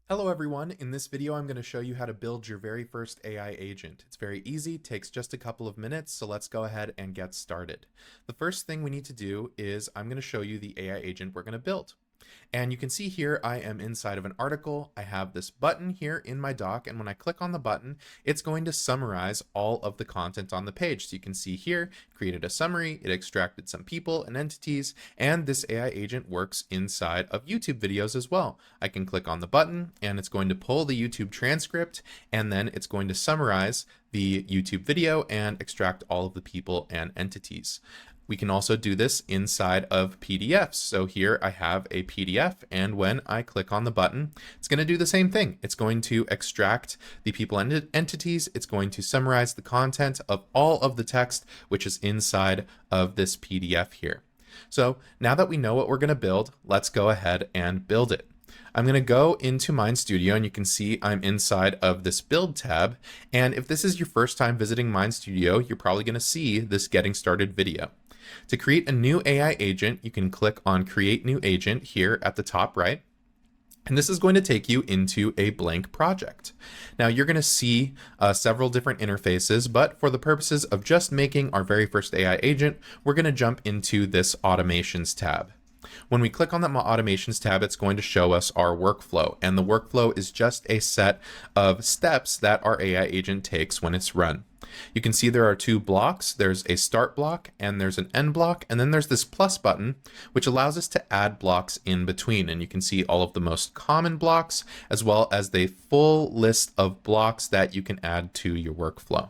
Hello everyone, in this video I'm going to show you how to build your very first AI agent. It's very easy, takes just a couple of minutes, so let's go ahead and get started. The first thing we need to do is I'm going to show you the AI agent we're going to build. And you can see here I am inside of an article. I have this button here in my doc, and when I click on the button, it's going to summarize all of the content on the page. So you can see here, created a summary, it extracted some people and entities, and this AI agent works inside of YouTube videos as well. I can click on the button and it's going to pull the YouTube transcript, and then it's going to summarize the YouTube video and extract all of the people and entities. We can also do this inside of PDFs. So here I have a PDF, and when I click on the button, it's going to do the same thing. It's going to extract the people and entities. It's going to summarize the content of all of the text, which is inside of this PDF here. So now that we know what we're going to build, let's go ahead and build it. I'm going to go into MindStudio, and you can see I'm inside of this build tab. And if this is your first time visiting MindStudio, you're probably going to see this getting started video. To create a new AI agent, you can click on Create New Agent here at the top right. And this is going to take you into a blank project. Now you're going to see several different interfaces, but for the purposes of just making our very first AI agent, we're going to jump into this Automations tab. When we click on that Automations tab, it's going to show us our workflow, and the workflow is just a set of steps that our AI agent takes when it's run. You can see there are two blocks. There's a start block and there's an end block, and then there's this plus button, which allows us to add blocks in between. And you can see all of the most common blocks, as well as the full list of blocks that you can add to your workflow.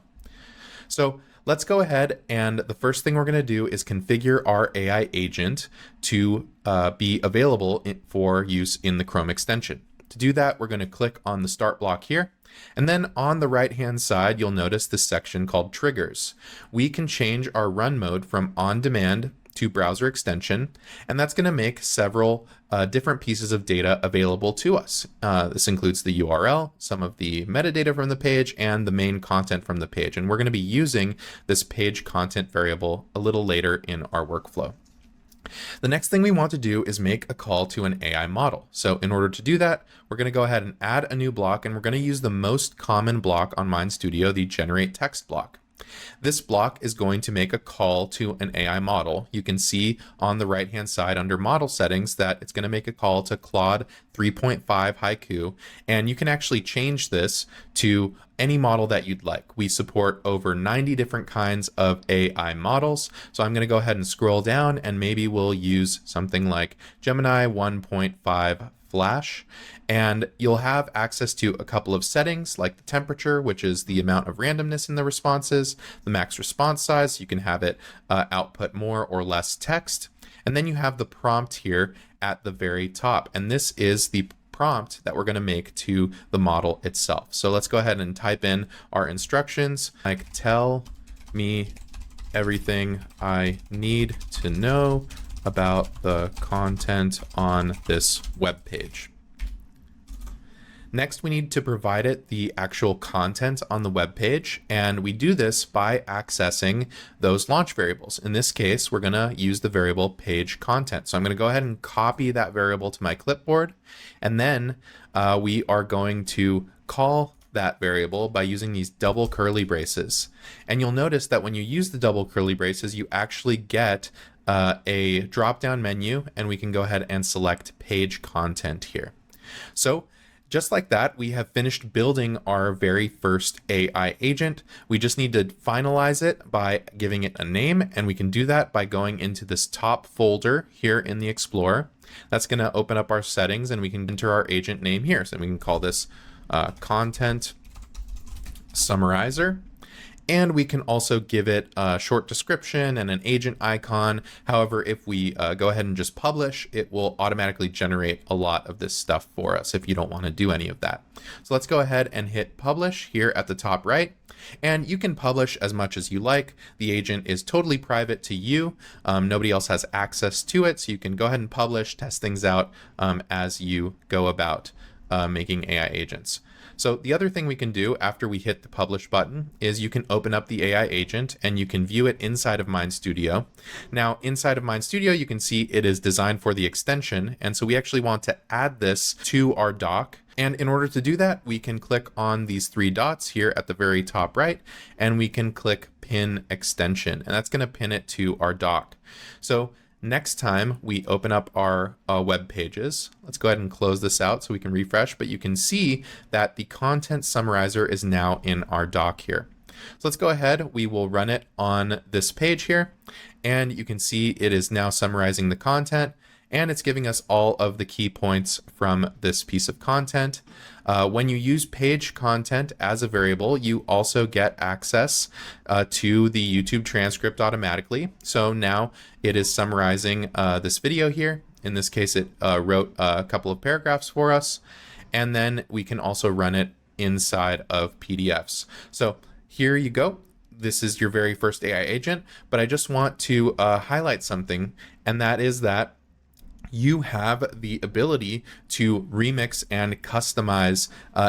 So let's go ahead, and the first thing we're going to do is configure our AI agent to be available for use in the Chrome extension. To do that, we're going to click on the start block here. And then on the right hand side, you'll notice this section called triggers. We can change our run mode from on demand to browser extension, and that's going to make several different pieces of data available to us. This includes the URL, some of the metadata from the page, and the main content from the page. And we're going to be using this page content variable a little later in our workflow. The next thing we want to do is make a call to an AI model. So in order to do that, we're going to go ahead and add a new block, and we're going to use the most common block on MindStudio, the generate text block. This block is going to make a call to an AI model. You can see on the right hand side under model settings that it's going to make a call to Claude 3.5 Haiku, and you can actually change this to any model that you'd like. We support over 90 different kinds of AI models. So I'm going to go ahead and scroll down, and maybe we'll use something like Gemini 1.5 Flash, and you'll have access to a couple of settings like the temperature, which is the amount of randomness in the responses, the max response size, you can have it output more or less text, and then you have the prompt here at the very top, and this is the prompt that we're going to make to the model itself. So let's go ahead and type in our instructions, like tell me everything I need to know about the content on this web page. Next, we need to provide it the actual content on the web page, and we do this by accessing those launch variables. In this case, we're going to use the variable page content. So I'm going to go ahead and copy that variable to my clipboard, and then we are going to call that variable by using these double curly braces. And you'll notice that when you use the double curly braces, you actually get a drop-down menu, and we can go ahead and select page content here. So just like that, we have finished building our very first AI agent. We just need to finalize it by giving it a name, and we can do that by going into this top folder here in the Explorer. That's going to open up our settings, and we can enter our agent name here. So we can call this Content Summarizer. And we can also give it a short description and an agent icon. However, if we go ahead and just publish, it will automatically generate a lot of this stuff for us if you don't want to do any of that. So let's go ahead and hit publish here at the top right. And you can publish as much as you like. The agent is totally private to you. Nobody else has access to it. So you can go ahead and publish, test things out as you go about making AI agents. So the other thing we can do after we hit the publish button is you can open up the AI agent and you can view it inside of Mind Studio. Now inside of Mind Studio, you can see it is designed for the extension. And so we actually want to add this to our dock. And in order to do that, we can click on these three dots here at the very top right, and we can click pin extension, and that's going to pin it to our dock. So next time we open up our web pages, let's go ahead and close this out so we can refresh, but you can see that the content summarizer is now in our dock here. So let's go ahead, we will run it on this page here, and you can see it is now summarizing the content, and it's giving us all of the key points from this piece of content. When you use page content as a variable, you also get access to the YouTube transcript automatically. So now it is summarizing this video here. In this case, it wrote a couple of paragraphs for us, and then we can also run it inside of PDFs. So here you go. This is your very first AI agent, but I just want to highlight something, and that is that you have the ability to remix and customize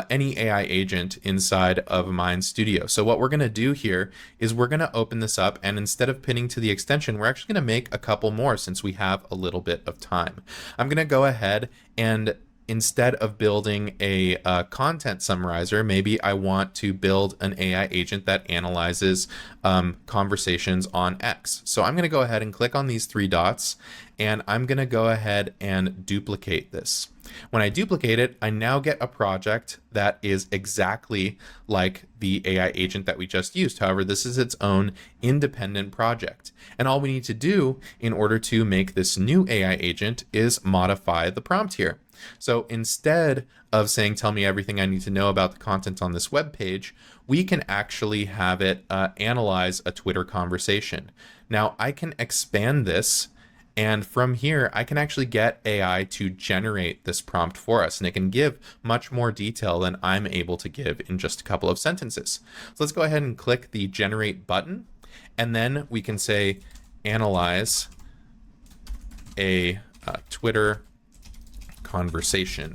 any AI agent inside of Mind Studio. So what we're going to do here is we're going to open this up, and instead of pinning to the extension, we're actually going to make a couple more since we have a little bit of time. I'm going to go ahead and instead of building a content summarizer, maybe I want to build an AI agent that analyzes conversations on X. So I'm going to go ahead and click on these three dots, and I'm going to go ahead and duplicate this. When I duplicate it, I now get a project that is exactly like the AI agent that we just used. However, this is its own independent project. And all we need to do in order to make this new AI agent is modify the prompt here. So instead of saying, tell me everything I need to know about the content on this web page, we can actually have it analyze a Twitter conversation. Now I can expand this, and from here, I can actually get AI to generate this prompt for us, and it can give much more detail than I'm able to give in just a couple of sentences. So let's go ahead and click the generate button, and then we can say, analyze a Twitter conversation.